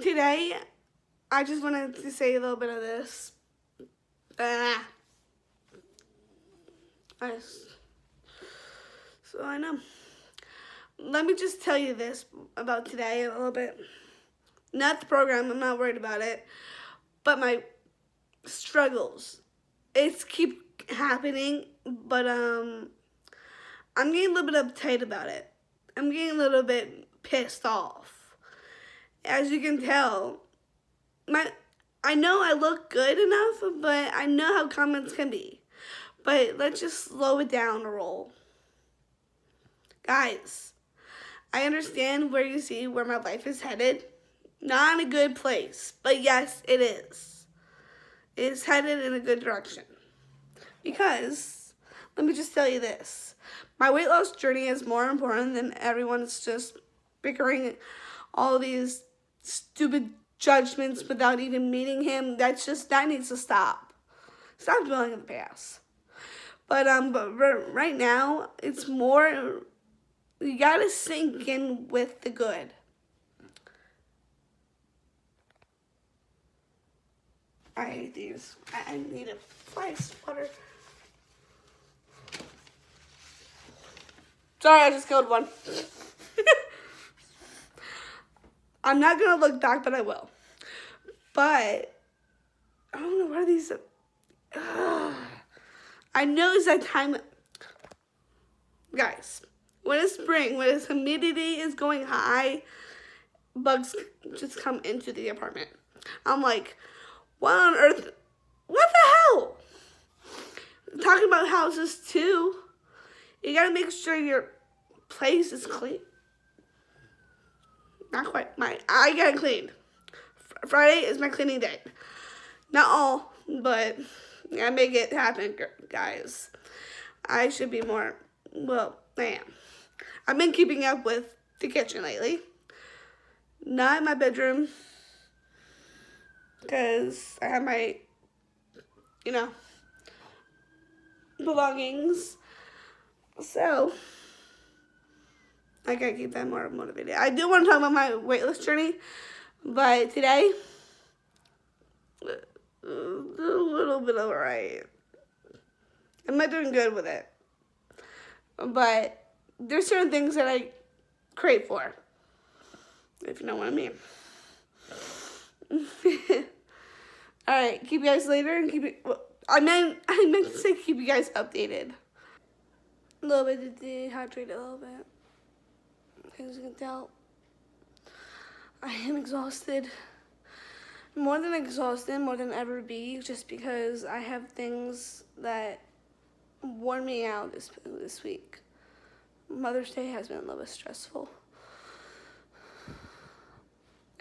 today I just wanted to say a little bit of this. So I know. Let me just tell you this about today a little bit. Not the program, I'm not worried about it, but my struggles. It's keep happening, but I'm getting a little bit uptight about it. I'm getting a little bit pissed off. As you can tell, I know I look good enough, but I know how comments can be. But let's just slow it down a roll. Guys, I understand where you see where my life is headed. Not in a good place, but yes, it is. It is headed in a good direction. Because, let me just tell you this. My weight loss journey is more important than everyone's just bickering all these stupid judgments without even meeting him. That needs to stop. Stop dwelling in the past. But right now, it's more, you gotta sink in with the good. I hate these. I need a ice water. Sorry, I just killed one. I'm not gonna look back, but I will. But I don't know what are these. I know it's that time, guys. When it's spring, when its humidity is going high, bugs just come into the apartment. I'm like, what on earth? What the hell? Talking about houses too. You gotta make sure your place is clean. Not quite. I got it cleaned. Friday is my cleaning day. Not all, but I make it happen, guys. I should be more. Well, I am. I've been keeping up with the kitchen lately. Not in my bedroom, because I have my, belongings. So I gotta keep that more motivated. I do want to talk about my weight loss journey, but today, a little bit alright. I'm not doing good with it, but there's certain things that I crave for, if you know what I mean. All right, keep you guys later and keep it. Well, I meant to say keep you guys updated. A little bit dehydrated, a little bit. As you can tell, I am exhausted. More than ever be, just because I have things that wore me out this week. Mother's Day has been a little bit stressful.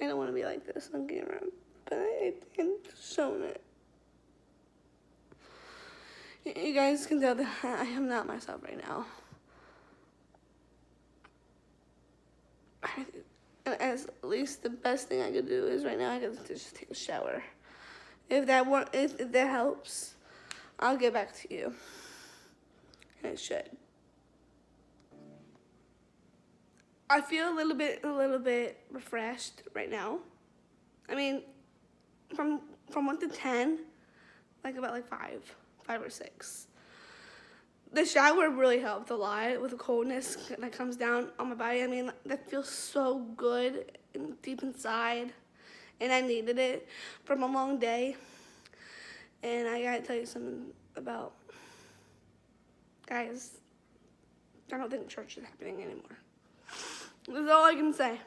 I don't want to be like this on camera, but I think I'm showing it. You guys can tell that I am not myself right now. At least the best thing I could do is right now I could just take a shower. If that helps, I'll get back to you. And it should. I feel a little bit refreshed right now. I mean, from 1 to 10, about 5 or 6. The shower really helped a lot with the coldness that comes down on my body. I mean, that feels so good deep inside, and I needed it from a long day. And I gotta tell you something about, guys, I don't think church is happening anymore. That's all I can say.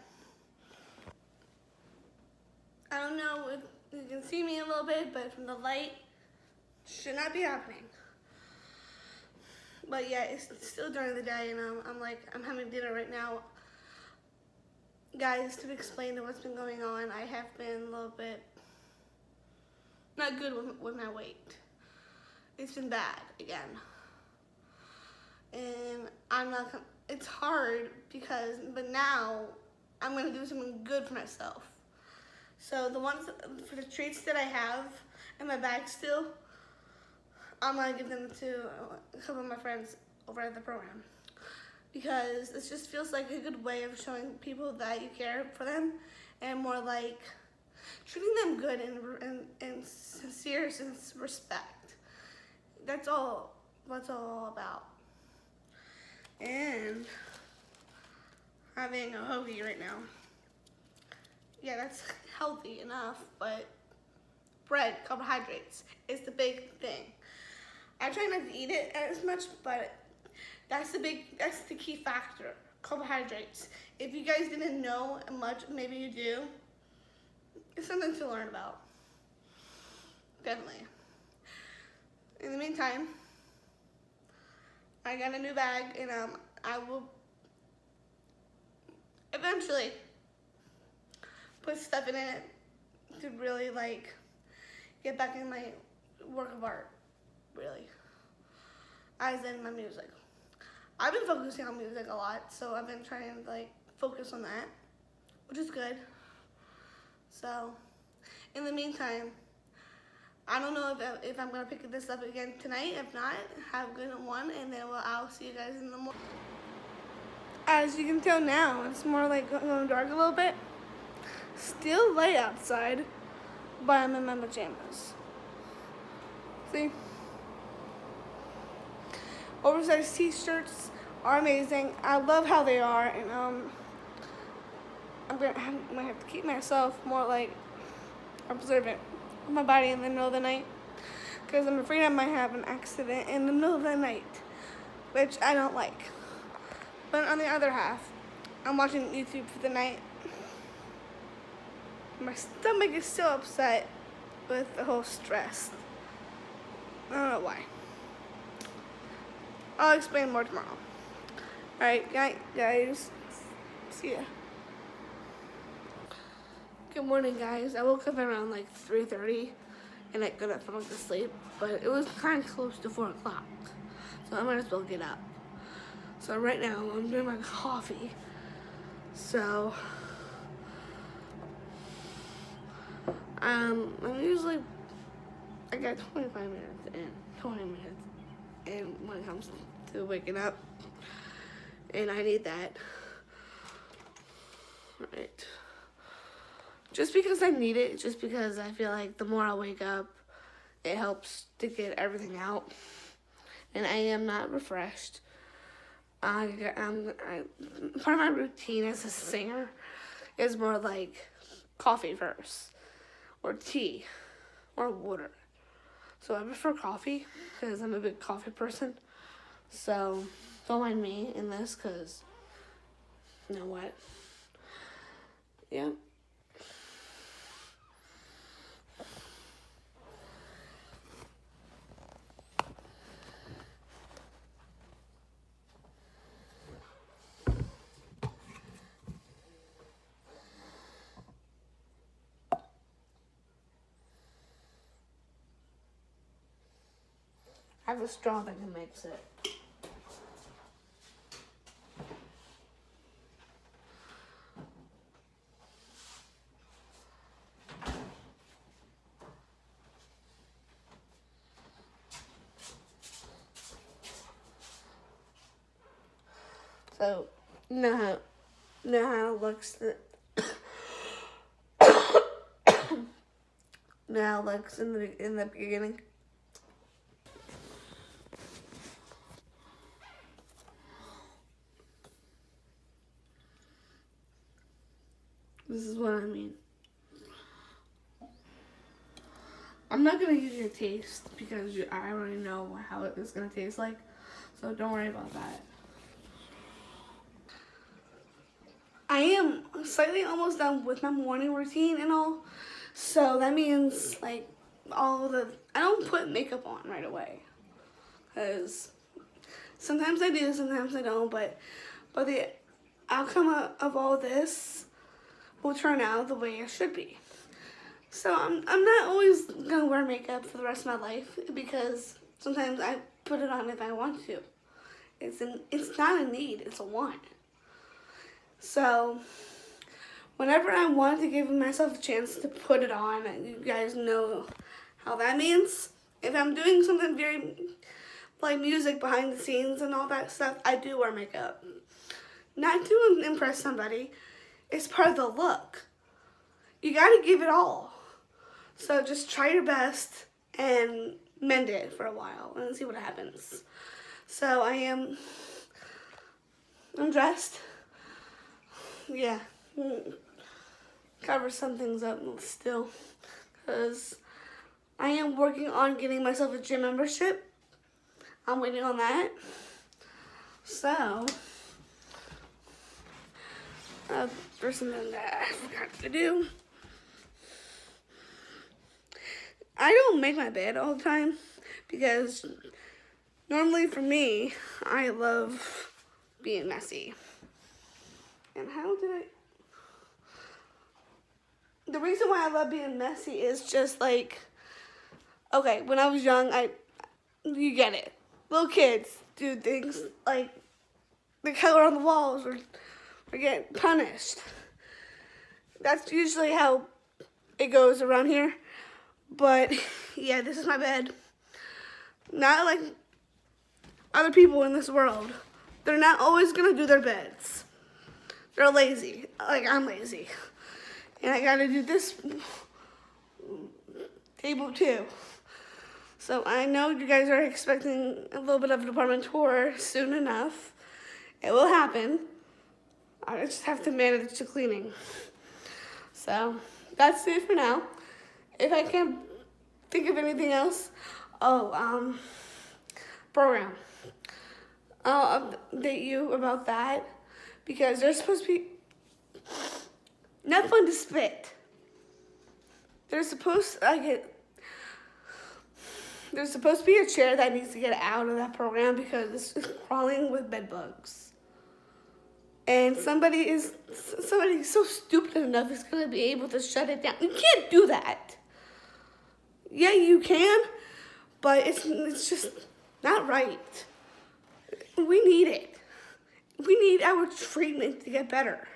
I don't know if you can see me a little bit, but from the light, should not be happening. But yeah, it's still during the day, and I'm having dinner right now. Guys, to explain to what's been going on, I have been a little bit not good with my weight. It's been bad again. And it's hard but now I'm gonna do something good for myself. So for the treats that I have in my bag still, I'm gonna give them to a couple of my friends over at the program. because it just feels like a good way of showing people that you care for them, and more like treating them good and sincere respect. That's all about. And having a hoagie right now. Yeah, that's healthy enough, but bread, carbohydrates is the big thing. I try not to eat it as much, but that's the key factor, carbohydrates. If you guys didn't know much, maybe you do. It's something to learn about. Definitely. In the meantime, I got a new bag, and I will eventually put stuff in it to really like get back in my work of art, really, as in my music. I've been focusing on music a lot, so I've been trying to like focus on that, which is good. So, in the meantime, I don't know if I'm gonna pick this up again tonight. If not, have a good one, and then I'll see you guys in the morning. As you can tell now, it's more like going dark a little bit. Still light outside, but I'm in my pajamas. See? Oversized t-shirts are amazing. I love how they are, and I'm gonna have to keep myself more like observant of my body in the middle of the night, because I'm afraid I might have an accident in the middle of the night, which I don't like. But on the other half, I'm watching YouTube for the night. My stomach is still upset with the whole stress. I don't know why. I'll explain more tomorrow. Alright, guys. See ya. Good morning, guys. I woke up around like 3:30 and I got up from to sleep, but it was kind of close to 4 o'clock, so I might as well get up. So right now I'm doing my coffee. So I'm usually, I got 25 minutes in, 20 minutes in when it comes to waking up, and I need that. Right. Just because I need it, just because I feel like the more I wake up, it helps to get everything out, and I am not refreshed. Part of my routine as a singer is more like coffee first, or tea, or water. So I prefer coffee because I'm a big coffee person. So don't mind me in this, because you know what? Yeah. I have a straw that can mix it. So, know how it looks. Know how it looks in the beginning. This is what I mean. I'm not gonna use your taste because I already know how it's gonna taste like, so don't worry about that. I am slightly almost done with my morning routine and all, so that means like I don't put makeup on right away, because sometimes I do, sometimes I don't, but the outcome of all this will turn out the way it should be. So I'm not always gonna wear makeup for the rest of my life, because sometimes I put it on if I want to. It's not a need, it's a want. So whenever I want to give myself a chance to put it on, you guys know how that means. If I'm doing something very like music behind the scenes and all that stuff, I do wear makeup. Not to impress somebody. It's part of the look. You gotta give it all. So just try your best and mend it for a while and see what happens. So I'm dressed. Yeah. Cover some things up still. Because I am working on getting myself a gym membership. I'm waiting on that. So, there's something that I forgot to do. I don't make my bed all the time because normally for me, I love being messy. And the reason why I love being messy is just like, okay, when I was young, you get it. Little kids do things like the color on the walls or get punished. That's usually how it goes around here. But yeah, this is my bed. Not like other people in this world. They're not always gonna do their beds. They're lazy, like I'm lazy. And I gotta do this table too. So I know you guys are expecting a little bit of a department tour soon enough. It will happen. I just have to manage the cleaning. So that's it for now. If I can't think of anything else, program. I'll update you about that because there's supposed to be not fun to spit. There's supposed to be a chair that needs to get out of that program because it's crawling with bed bugs. And somebody so stupid enough is going to be able to shut it down. You can't do that. Yeah, you can, but it's just not right. We need it. We need our treatment to get better.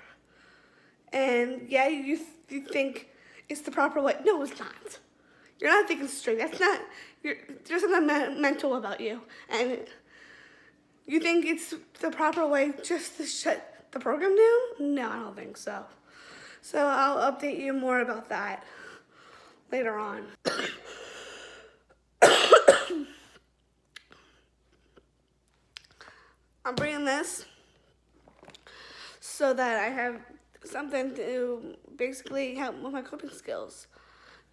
And yeah, you think it's the proper way. No, it's not. You're not thinking straight. There's something mental about you. And you think it's the proper way just to shut the program down? No, I don't think so. So I'll update you more about that later on. I'm bringing this so that I have something to basically help with my coping skills.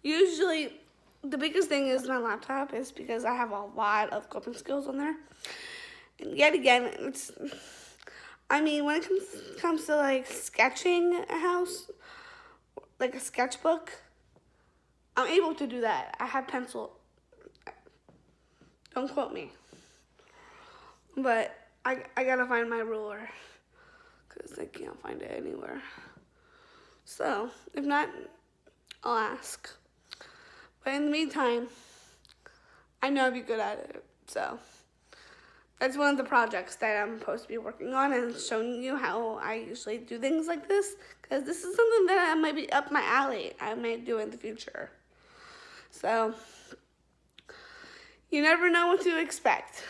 Usually, the biggest thing is my laptop is because I have a lot of coping skills on there. And yet again, when it comes to like sketching a house, like a sketchbook, I'm able to do that. I have pencil. Don't quote me. But I gotta find my ruler because I can't find it anywhere. So, if not, I'll ask. But in the meantime, I know I'd be good at it. So, that's one of the projects that I'm supposed to be working on and showing you how I usually do things like this. Because this is something that might be up my alley. I may do in the future. So, you never know what to expect.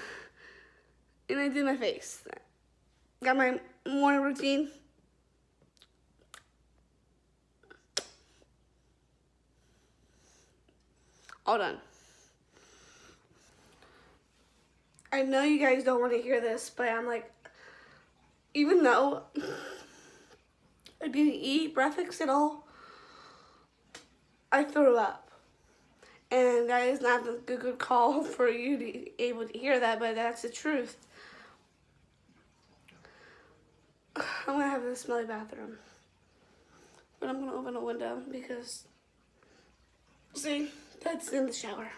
And I do my face. Got my morning routine. All done. I know you guys don't want to hear this, but I'm like, even though I didn't eat breakfast at all, I threw up. And that is not a good call for you to be able to hear that, but that's the truth. I'm gonna have a smelly bathroom. But I'm gonna open a window because, see, that's in the shower.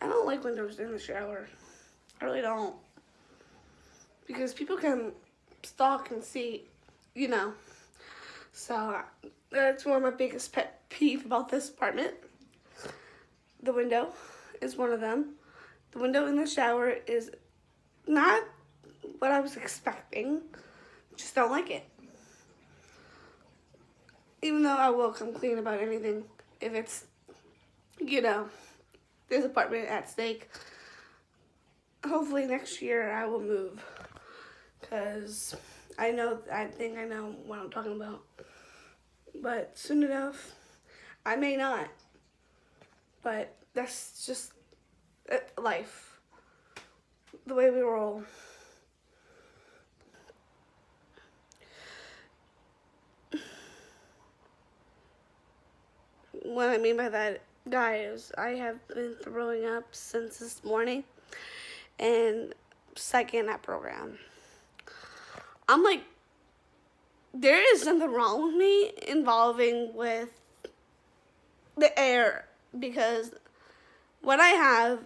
I don't like windows in the shower. I really don't. Because people can stalk and see, you know. So that's one of my biggest pet peeve about this apartment. The window is one of them. The window in the shower is not what I was expecting. Just don't like it. Even though I will come clean about anything if it's, you know, this apartment at stake. hopefully next year I will move, because I think I know what I'm talking about. But soon enough, I may not. But that's just life, the way we roll. What I mean by that, guys, I have been throwing up since this morning, and second at program. I'm like, there is something wrong with me involving with the air, because what I have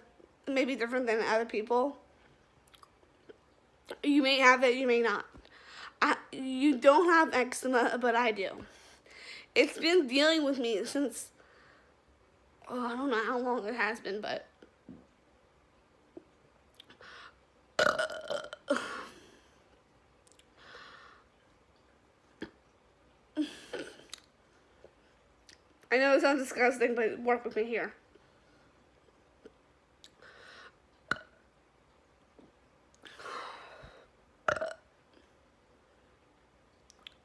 may be different than other people. You may have it, you may not. You don't have eczema, but I do. It's been dealing with me since, I don't know how long it has been, but I know it sounds disgusting, but work with me here.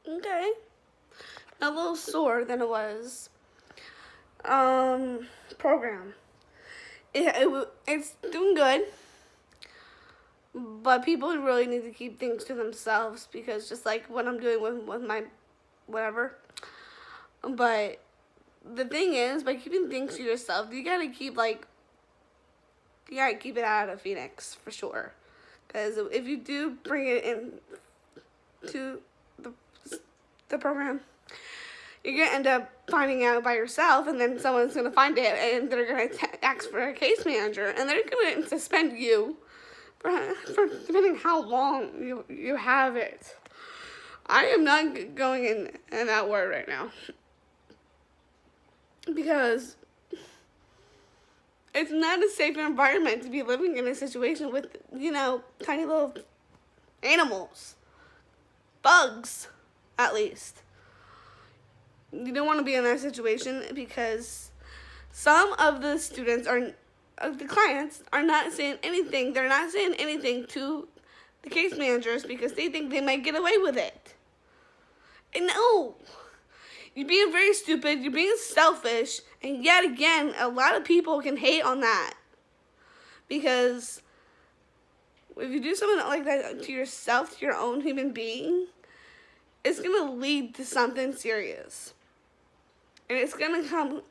Okay. A little sore than it was. Program. It's doing good. But people really need to keep things to themselves, because just like what I'm doing with my whatever. But the thing is, by keeping things to yourself, you gotta keep it out of Phoenix for sure. Because if you do bring it in to the program, you're gonna end up finding out by yourself, and then someone's gonna find it, and they're gonna ask for a case manager, and they're gonna suspend you for depending how long you have it. I am not going in that word right now, because it's not a safe environment to be living in a situation with, tiny little animals, bugs, at least. You don't want to be in that situation, because some of the clients are not saying anything. They're not saying anything to the case managers because they think they might get away with it. And no, you're being very stupid. You're being selfish. And yet again, a lot of people can hate on that, because if you do something like that to yourself, to your own human being, it's going to lead to something serious. And it's going to come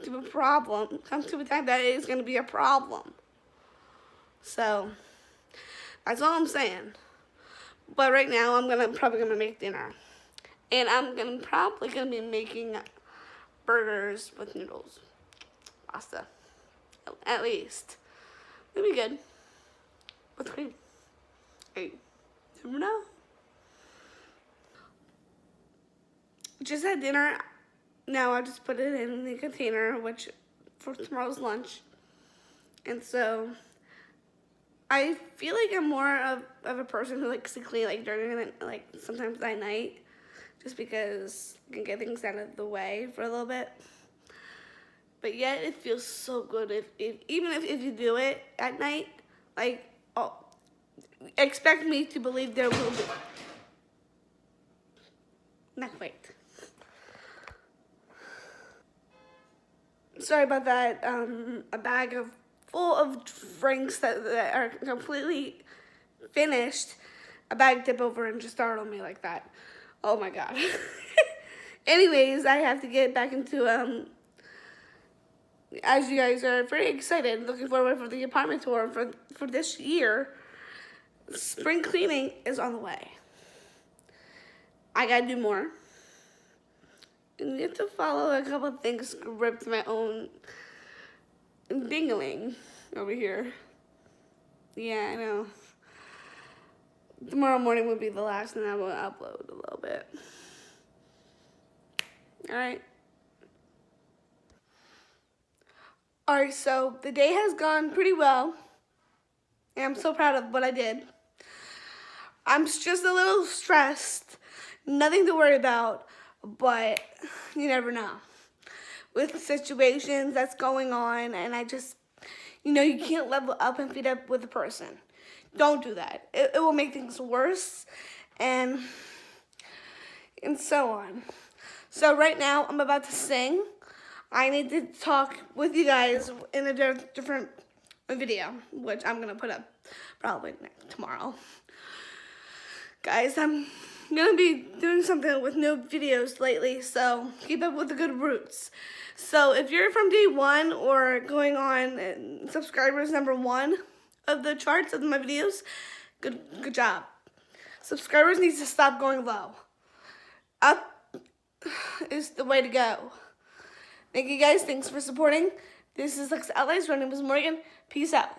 to a time that it is going to be a problem. So, that's all I'm saying. But right now, I'm probably going to make dinner. And I'm probably going to be making burgers with noodles. Pasta. At least. It'll be good. With cream. Hey, you never know. Just had dinner. Now I just put it in the container, which for tomorrow's lunch. And so I feel like I'm more of a person who likes to clean during sometimes at night, just because I can get things out of the way for a little bit. But yet it feels so good even if you do it at night. Expect me to believe there will be. Not quite. Sorry about that. A bag full of drinks that are completely finished. A bag tip over and just startled me like that. Oh my god. Anyways, I have to get back into as you guys are very excited, looking forward for the apartment tour for this year. Spring cleaning is on the way. I gotta do more. And you have to follow a couple of things script my own dingling over here. Yeah, I know. Tomorrow morning will be the last, and I will upload a little bit. Alright. Alright, so the day has gone pretty well. And I'm so proud of what I did. I'm just a little stressed. Nothing to worry about. But you never know with situations that's going on, and I just, you can't level up and feed up with a person. Don't do that. It will make things worse, and so on. So right now, I'm about to sing. I need to talk with you guys in a different video, which I'm going to put up probably tomorrow. Guys, I'm going to be doing something with new videos lately, so keep up with the good roots. So if you're from D1 or going on subscribers #1 of the charts of my videos, good job. Subscribers need to stop going low. Up is the way to go. Thank you guys. Thanks for supporting. This is Lex Allies. My name is Morgan. Peace out.